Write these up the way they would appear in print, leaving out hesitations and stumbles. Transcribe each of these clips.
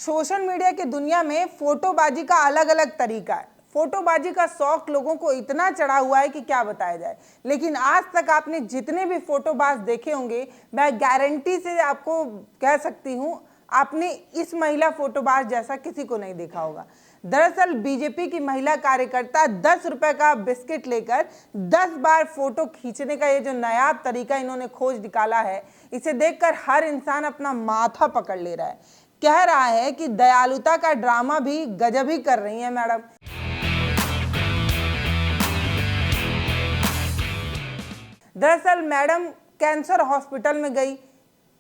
Social media की दुनिया में फोटोबाजी का अलग अलग तरीका है। फोटोबाजी का शौक लोगों को इतना चढ़ा हुआ है कि क्या बताया जाए। लेकिन आज तक आपने जितने भी फोटोबाज देखे होंगे, मैं गारंटी से आपको कह सकती हूं, आपने इस महिला फोटोबाज जैसा किसी को नहीं देखा होगा। दरअसल बीजेपी की महिला कार्यकर्ता 10 रुपए का बिस्किट लेकर 10 बार फोटो खींचने का ये जो नायाब तरीका इन्होंने खोज निकाला है, इसे देखकर हर इंसान अपना माथा पकड़ ले रहा है। कह रहा है कि दयालुता का ड्रामा भी गजब ही कर रही है मैडम। दरअसल मैडम कैंसर हॉस्पिटल में गई,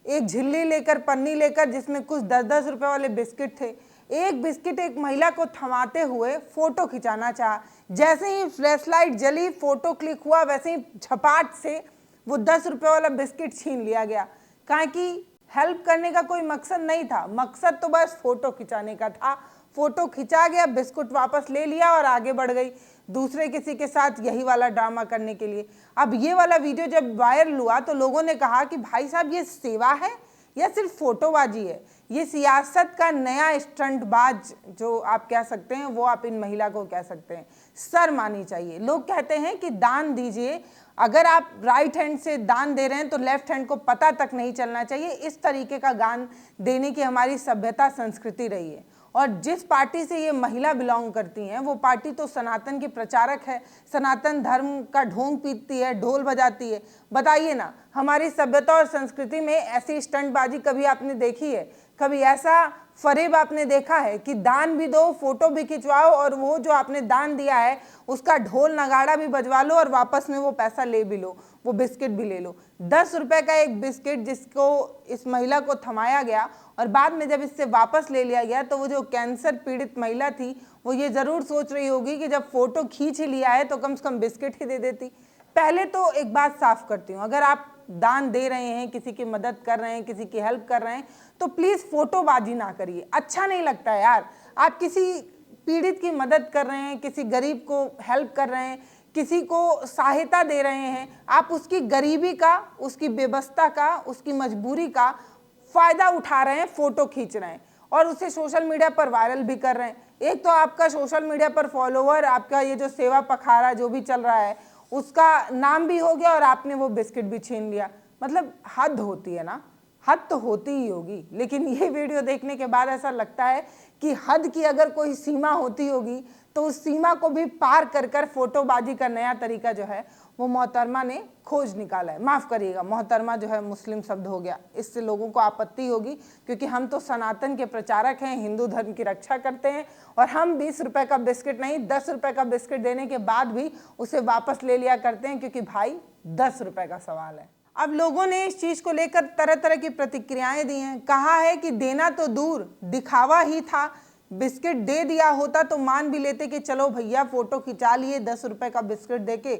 एक झिल्ली लेकर, पन्नी लेकर, जिसमें कुछ 10-10 रुपए वाले बिस्किट थे। एक बिस्किट एक महिला को थमाते हुए फोटो खिंचाना चाहा। जैसे ही फ्लैश लाइट जली, फोटो क्लिक हुआ, वैसे ही झपाट से वो 10 रुपए वाला बिस्किट छीन लिया गया। कहा कि हेल्प करने का कोई मकसद नहीं था, मकसद तो बस फोटो खिंचाने का था। फोटो खिंचा गया, बिस्कुट वापस ले लिया और आगे बढ़ गई दूसरे किसी के साथ यही वाला ड्रामा करने के लिए। अब ये वाला वीडियो जब वायरल हुआ तो लोगों ने कहा कि भाई साहब, ये सेवा है या सिर्फ फोटोबाजी है? ये सियासत का नया स्टंटबाज जो आप कह सकते हैं, वो आप इन महिला को कह सकते हैं। शर्म आनी चाहिए। लोग कहते हैं कि दान दीजिए, अगर आप राइट हैंड से दान दे रहे हैं तो लेफ्ट हैंड को पता तक नहीं चलना चाहिए। इस तरीके का दान देने की हमारी सभ्यता संस्कृति रही है। और जिस पार्टी से ये महिला बिलोंग करती हैं, वो पार्टी तो सनातन की प्रचारक है, सनातन धर्म का ढोंग पीटती है, ढोल बजाती है। बताइए ना, हमारी सभ्यता और संस्कृति में ऐसी स्टंटबाजी कभी आपने देखी है? कभी ऐसा फरेब आपने देखा है कि दान भी दो, फोटो भी खिंचवाओ और वो जो आपने दान दिया है उसका ढोल नगाड़ा भी बजवा लो और वापस में वो पैसा ले भी लो, वो बिस्किट भी ले लो? 10 रुपए का एक बिस्किट जिसको इस महिला को थमाया गया और बाद में जब इससे वापस ले लिया गया तो वो जो कैंसर पीड़ित महिला थी, वो ये जरूर सोच रही होगी कि जब फोटो खींच ही लिया है तो कम से कम बिस्किट ही दे देती। पहले तो एक बात साफ करती हूँ, अगर आप दान दे रहे हैं, किसी की मदद कर रहे हैं, किसी की हेल्प कर रहे हैं, तो प्लीज फोटोबाजी ना करिए। अच्छा नहीं लगता है यार। आप किसी पीड़ित की मदद कर रहे हैं, किसी गरीब को हेल्प कर रहे हैं, किसी को सहायता दे रहे हैं, आप उसकी गरीबी का, उसकी बेबस्ता का, उसकी मजबूरी का फायदा उठा रहे हैं, फोटो खींच रहे हैं और उसे सोशल मीडिया पर वायरल भी कर रहे हैं। एक तो आपका सोशल मीडिया पर फॉलोवर, आपका ये जो सेवा पखारा जो भी चल रहा है, उसका नाम भी हो गया और आपने वो बिस्किट भी छीन लिया। मतलब हद होती है ना, हद तो होती ही होगी। लेकिन ये वीडियो देखने के बाद ऐसा लगता है कि हद की अगर कोई सीमा होती होगी तो उस सीमा को भी पार कर कर फोटोबाजी का नया तरीका जो है वो मोहतरमा ने खोज निकाला है। माफ करिएगा, मोहतरमा जो है मुस्लिम शब्द हो गया, इससे लोगों को आपत्ति होगी क्योंकि हम तो सनातन के प्रचारक हैं, हिंदू धर्म की रक्षा करते हैं और हम 20 रुपए का बिस्किट नहीं, 10 रुपए का बिस्किट देने के बाद भी उसे वापस ले लिया करते हैं क्योंकि भाई 10 रुपए का सवाल है। अब लोगों ने इस चीज को लेकर तरह तरह की प्रतिक्रियाएं दी हैं। कहा है कि देना तो दूर, दिखावा ही था। बिस्किट दे दिया होता तो मान भी लेते कि चलो भैया फोटो खिंचा लिए, 10 रुपए का बिस्किट देके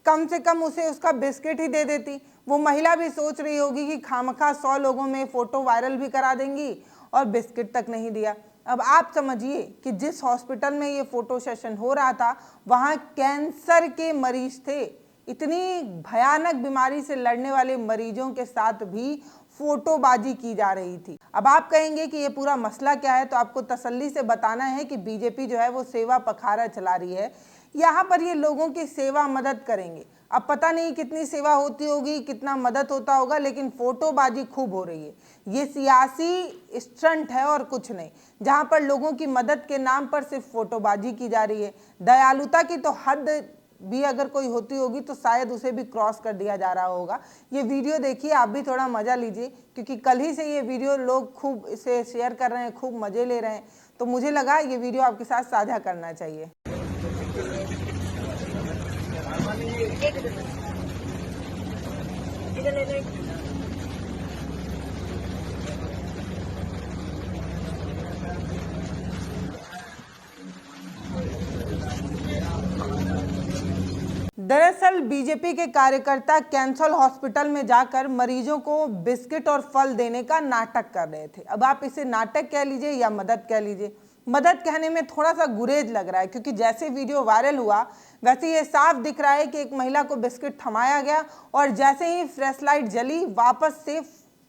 कम से कम उसे उसका बिस्किट ही दे देती। वो महिला भी सोच रही होगी कि खामखा 100 लोगों में फोटो वायरल भी करा देंगी और बिस्किट तक नहीं दिया। अब आप समझिए कि जिस हॉस्पिटल में ये फोटो सेशन हो रहा था वहां कैंसर के मरीज थे। इतनी भयानक बीमारी से लड़ने वाले मरीजों के साथ भी फोटोबाजी की जा रही थी। अब आप कहेंगे कि ये पूरा मसला क्या है, तो आपको तसल्ली से बताना है कि बीजेपी जो है वो सेवा पखारा चला रही है। यहाँ पर ये लोगों की सेवा मदद करेंगे। अब पता नहीं कितनी सेवा होती होगी, कितना मदद होता होगा, लेकिन फोटोबाजी खूब हो रही है। ये सियासी स्टंट है और कुछ नहीं, जहाँ पर लोगों की मदद के नाम पर सिर्फ फोटोबाजी की जा रही है। दयालुता की तो हद भी अगर कोई होती होगी तो शायद उसे भी क्रॉस कर दिया जा रहा होगा। ये वीडियो देखिए, आप भी थोड़ा मज़ा लीजिए क्योंकि कल ही से ये वीडियो लोग खूब इसे शेयर कर रहे हैं, खूब मज़े ले रहे हैं, तो मुझे लगा ये वीडियो आपके साथ साझा करना चाहिए। दरअसल बीजेपी के कार्यकर्ता कैंसर हॉस्पिटल में जाकर मरीजों को बिस्किट और फल देने का नाटक कर रहे थे। अब आप इसे नाटक कह लीजिए या मदद कह लीजिए। मदद कहने में थोड़ा सा गुरेज लग रहा है क्योंकि जैसे वीडियो वायरल हुआ वैसे ये साफ दिख रहा है कि एक महिला को बिस्किट थमाया गया और जैसे ही फ्लैश लाइट जली वापस से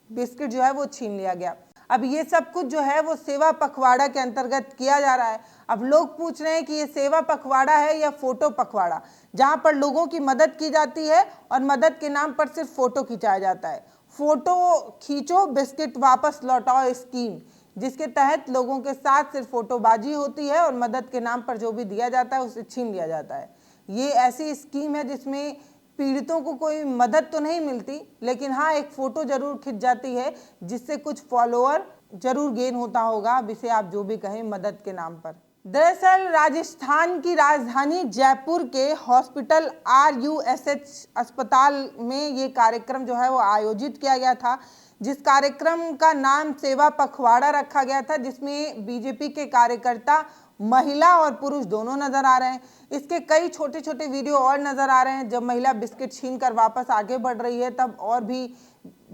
बिस्किट जो है वो छीन लिया गया। अब ये सब कुछ जो है वो सेवा पखवाड़ा के अंतर्गत किया जा रहा है। अब लोग पूछ रहे हैं कि ये सेवा पखवाड़ा है या फोटो पखवाड़ा, जहां पर लोगों की मदद की जाती है और मदद के नाम पर सिर्फ फोटो खिंचाया जाता है। फोटो खींचो बिस्किट वापस लौटाओ स्कीम, जिसके तहत लोगों के साथ सिर्फ फोटोबाजी होती है और मदद के नाम पर जो भी दिया जाता है उसे छीन लिया जाता है। ये ऐसी स्कीम है जिसमें पीड़ितों को कोई मदद तो नहीं मिलती, लेकिन हाँ एक फोटो जरूर खिंच जाती है जिससे कुछ फॉलोअर जरूर गेन होता होगा। अब इसे आप जो भी कहें मदद के नाम पर। दरअसल राजस्थान की राजधानी जयपुर के हॉस्पिटल RUSH अस्पताल में ये कार्यक्रम जो है वो आयोजित किया गया था, जिस कार्यक्रम का नाम सेवा पखवाड़ा रखा गया था, जिसमें बीजेपी के कार्यकर्ता महिला और पुरुष दोनों नजर आ रहे हैं। इसके कई छोटे छोटे वीडियो और नजर आ रहे हैं। जब महिला बिस्किट छीन कर वापस आगे बढ़ रही है तब और भी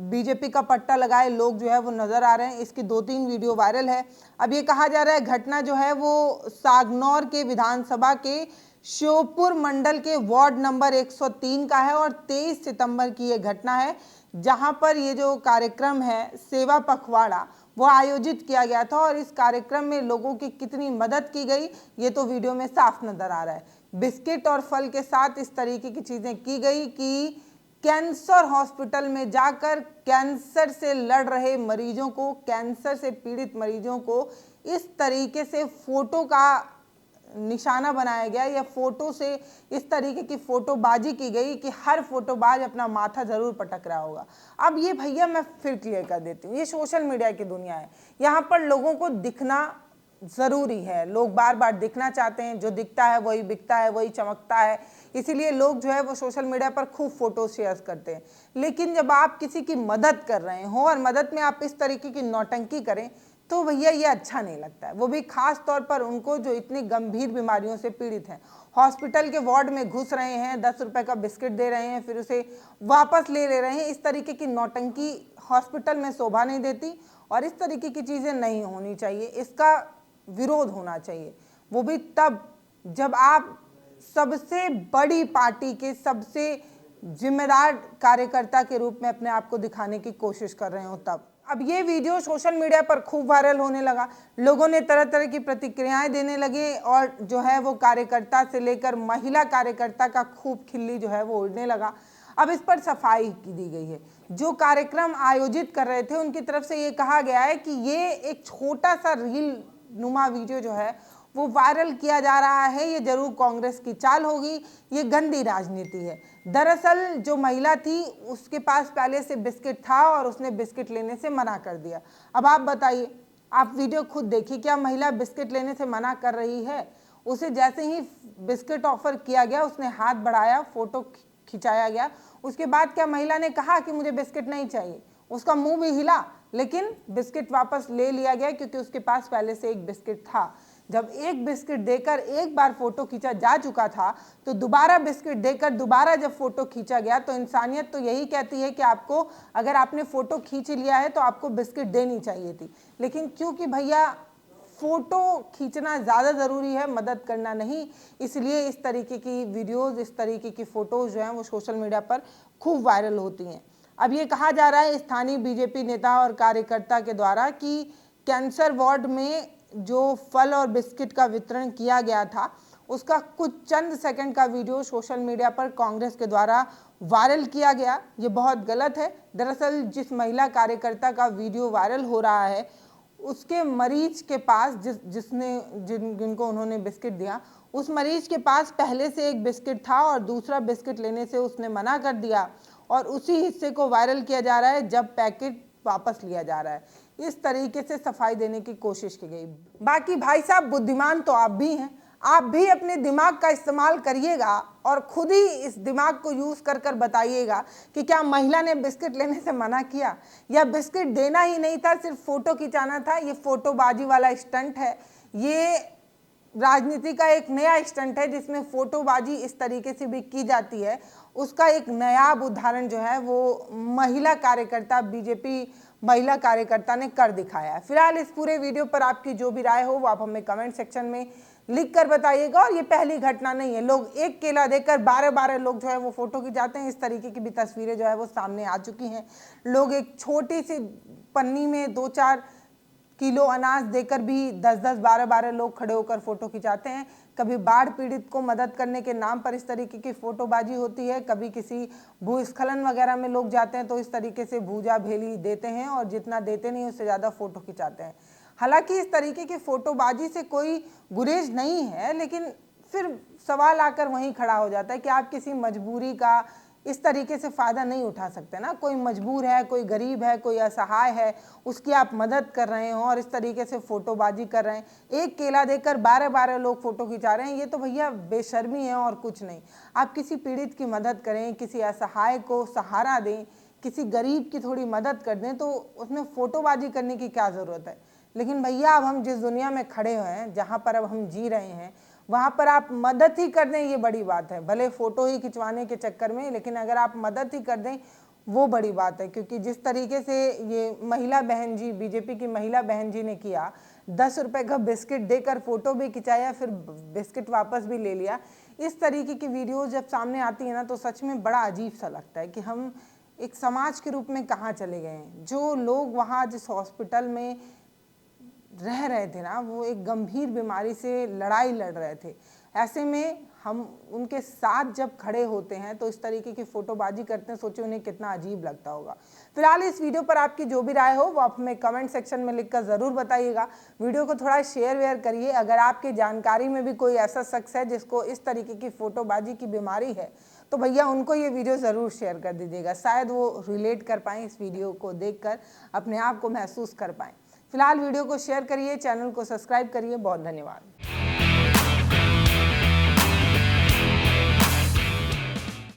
बीजेपी का पट्टा लगाए लोग जो है वो नजर आ रहे हैं। इसकी 2-3 वीडियो वायरल है। अब ये कहा जा रहा है घटना जो है वो सागनौर के विधानसभा के श्योपुर मंडल के वार्ड नंबर 103 का है और 23 सितंबर की ये घटना है, जहां पर ये जो कार्यक्रम है सेवा पखवाड़ा वो आयोजित किया गया था। और इस कार्यक्रम में लोगों की कितनी मदद की गई ये तो वीडियो में साफ नजर आ रहा है। बिस्किट और फल के साथ इस तरीके की चीजें की गई कि कैंसर हॉस्पिटल में जाकर कैंसर से लड़ रहे मरीजों को, कैंसर से पीड़ित मरीजों को इस तरीके से फोटो का निशाना बनाया गया या फोटो से इस तरीके की फोटोबाजी की गई कि हर फोटोबाज अपना माथा जरूर पटक रहा होगा। अब ये भैया मैं फिर क्लियर कर देती हूँ, ये सोशल मीडिया की दुनिया है। यहाँ पर लोगों को दिखना जरूरी है, लोग बार बार दिखना चाहते हैं, जो दिखता है वही बिकता है, वही चमकता है, इसीलिए लोग जो है वो सोशल मीडिया पर खूब फोटो शेयर करते हैं। लेकिन जब आप किसी की मदद कर रहे हो और मदद में आप इस तरीके की नौटंकी करें तो भैया ये अच्छा नहीं लगता है। वो भी खास तौर पर उनको जो इतनी गंभीर बीमारियों से पीड़ित हैं, हॉस्पिटल के वार्ड में घुस रहे हैं, 10 रुपए का बिस्किट दे रहे हैं, फिर उसे वापस ले रहे हैं। इस तरीके की नौटंकी हॉस्पिटल में शोभा नहीं देती और इस तरीके की चीज़ें नहीं होनी चाहिए। इसका विरोध होना चाहिए, वो भी तब जब आप सबसे बड़ी पार्टी के सबसे जिम्मेदार कार्यकर्ता के रूप में अपने आप को दिखाने की कोशिश कर रहे हो तब। अब ये वीडियो सोशल मीडिया पर खूब वायरल होने लगा, लोगों ने तरह तरह की प्रतिक्रियाएं देने लगे और जो है वो कार्यकर्ता से लेकर महिला कार्यकर्ता का खूब खिल्ली जो है वो उड़ने लगा। अब इस पर सफाई की दी गई है। जो कार्यक्रम आयोजित कर रहे थे उनकी तरफ से ये कहा गया है कि ये एक छोटा सा रील नुमा वीडियो जो है वो वायरल किया जा रहा है, ये जरूर कांग्रेस की चाल होगी, ये गंदी राजनीति है। दरअसल जो महिला थी उसके पास पहले से बिस्किट था और उसने बिस्किट लेने से मना कर दिया। अब आप बताइए, आप वीडियो खुद देखिए, क्या महिला बिस्किट लेने से मना कर रही है? उसे जैसे ही बिस्किट ऑफर किया गया उसने हाथ बढ़ाया, फोटो खिंचाया गया, उसके बाद क्या महिला ने कहा कि मुझे बिस्किट नहीं चाहिए? उसका मुंह भी हिला, लेकिन बिस्किट वापस ले लिया गया क्योंकि उसके पास पहले से एक बिस्किट था। जब एक बिस्किट देकर एक बार फोटो खींचा जा चुका था तो दोबारा बिस्किट देकर दोबारा जब फोटो खींचा गया तो इंसानियत तो यही कहती है कि आपको, अगर आपने फोटो खींच लिया है तो आपको बिस्किट देनी चाहिए थी। लेकिन क्योंकि भैया फोटो खींचना ज़्यादा ज़रूरी है, मदद करना नहीं, इसलिए इस तरीके की वीडियोज़, इस तरीके की फ़ोटोज़ जो हैं वो सोशल मीडिया पर खूब वायरल होती हैं। अब ये कहा जा रहा है स्थानीय बीजेपी नेता और कार्यकर्ता के द्वारा कि कैंसर वार्ड में जो फल और बिस्किट का वितरण किया गया था उसका कुछ चंद सेकंड का वीडियो सोशल मीडिया पर कांग्रेस के द्वारा वायरल किया गया। ये बहुत गलत है। दरअसल जिस महिला कार्यकर्ता का वीडियो वायरल हो रहा है उसके मरीज के पास जिनको उन्होंने बिस्किट दिया, उस मरीज के पास पहले से एक बिस्किट था और दूसरा बिस्किट लेने से उसने मना कर दिया और उसी हिस्से को वायरल किया जा रहा है जब पैकेट वापस लिया जा रहा है। इस तरीके से सफाई देने की कोशिश की गई। बाकी भाई साहब बुद्धिमान तो आप भी हैं, आप भी अपने दिमाग का इस्तेमाल करिएगा और खुद ही इस दिमाग को यूज कर कर बताइएगा कि क्या महिला ने बिस्किट लेने से मना किया या बिस्किट देना ही नहीं था, सिर्फ फोटो खिंचाना था। ये फोटोबाजी वाला स्टंट है, ये राजनीति का एक नया स्टंट है जिसमें फोटोबाजी इस तरीके से भी की जाती है। उसका एक नायाब उदाहरण जो है वो महिला कार्यकर्ता, बीजेपी महिला कार्यकर्ता ने कर दिखाया है। फिलहाल इस पूरे वीडियो पर आपकी जो भी राय हो वो आप हमें कमेंट सेक्शन में लिख कर बताइएगा। और ये पहली घटना नहीं है, लोग एक केला देकर 12-12 लोग जो है वो फोटो खिंचाते हैं। इस तरीके की भी तस्वीरें जो है वो सामने आ चुकी हैं। लोग एक छोटी सी पन्नी में 2-4 किलो अनाज देकर भी 10-10, 12-12 लोग खड़े होकर फोटो खिंचाते हैं। कभी बाढ़ पीड़ित को मदद करने के नाम पर इस तरीके की फोटोबाजी होती है, कभी किसी भूस्खलन वगैरह में लोग जाते हैं तो इस तरीके से भूजा भेली देते हैं और जितना देते नहीं उससे ज़्यादा फोटो खिंचाते हैं। हालांकि इस तरीके की फोटोबाजी से कोई गुरेज नहीं है, लेकिन फिर सवाल आकर वहीं खड़ा हो जाता है कि आप किसी मजबूरी का इस तरीके से फ़ायदा नहीं उठा सकते ना। कोई मजबूर है, कोई गरीब है, कोई असहाय है, उसकी आप मदद कर रहे हो और इस तरीके से फ़ोटोबाजी कर रहे हैं। एक केला देकर 12-12 लोग फ़ोटो खिंचा रहे हैं, ये तो भैया बेशर्मी है और कुछ नहीं। आप किसी पीड़ित की मदद करें, किसी असहाय को सहारा दें, किसी गरीब की थोड़ी मदद कर दें, तो उसमें फ़ोटोबाजी करने की क्या ज़रूरत है। लेकिन भैया अब हम जिस दुनिया में खड़े हुए हैं, जहाँ पर अब हम जी रहे हैं, वहाँ पर आप मदद ही कर दें, ये बड़ी बात है। भले फ़ोटो ही खिंचवाने के चक्कर में, लेकिन अगर आप मदद ही कर दें वो बड़ी बात है। क्योंकि जिस तरीके से ये महिला बहन जी, बीजेपी की महिला बहन जी ने किया, 10 रुपये का बिस्किट देकर फ़ोटो भी खिंचाया, फिर बिस्किट वापस भी ले लिया। इस तरीके की वीडियोज़ जब सामने आती है ना, तो सच में बड़ा अजीब सा लगता है कि हम एक समाज के रूप में कहाँ चले गए हैं। जो लोग वहाँ जिस हॉस्पिटल में रह रहे थे ना, वो एक गंभीर बीमारी से लड़ाई लड़ रहे थे। ऐसे में हम उनके साथ जब खड़े होते हैं तो इस तरीके की फोटोबाजी करते हैं, सोचिए उन्हें कितना अजीब लगता होगा। फिलहाल इस वीडियो पर आपकी जो भी राय हो वो आप हमें कमेंट सेक्शन में लिखकर ज़रूर बताइएगा। वीडियो को थोड़ा शेयर वेयर करिए। अगर आपकी जानकारी में भी कोई ऐसा शख्स है जिसको इस तरीके की फोटोबाजी की बीमारी है, तो भैया उनको ये वीडियो ज़रूर शेयर कर दीजिएगा। शायद वो रिलेट कर पाएँ, इस वीडियो को देखकर अपने आप को महसूस कर पाएँ। फिलहाल वीडियो को शेयर करिए, चैनल को सब्सक्राइब करिए। बहुत धन्यवाद।